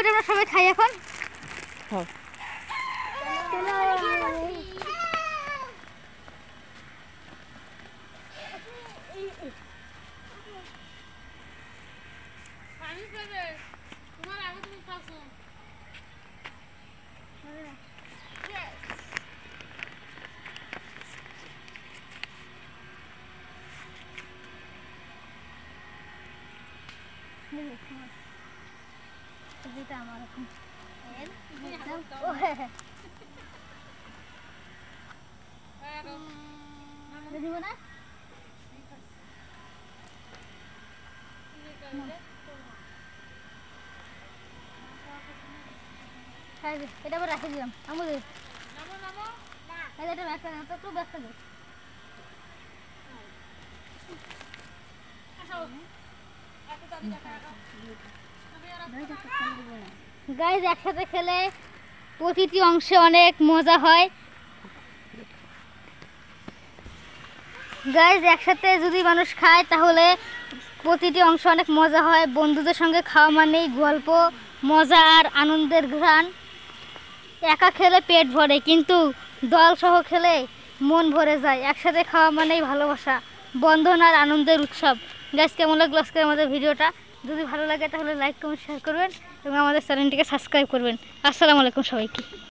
আমরা সবাই খাই এখন। এটা আবার রাখে দিলাম আমাদের একটু ব্যস্ত গাইজ একসাথে খেলে প্রতিটি অংশে অনেক মজা হয়। গাইজ একসাথে যদি মানুষ খায় তাহলে প্রতিটি অংশ অনেক মজা হয়। বন্ধুদের সঙ্গে খাওয়া মানেই গল্প, মজা আর আনন্দের ঘ্রাণ। একা খেলে পেট ভরে, কিন্তু দল সহ খেলে মন ভরে যায়। একসাথে খাওয়া মানেই ভালোবাসা, বন্ধন আর আনন্দের উৎসব। গাইজ কেমন লাগলো আজকে আমাদের ভিডিওটা? যদি ভালো লাগে তাহলে লাইক কমেন্ট শেয়ার করবেন এবং আমাদের চ্যানেলটিকে সাবস্ক্রাইব করবেন। আসসালামু আলাইকুম সবাইকে।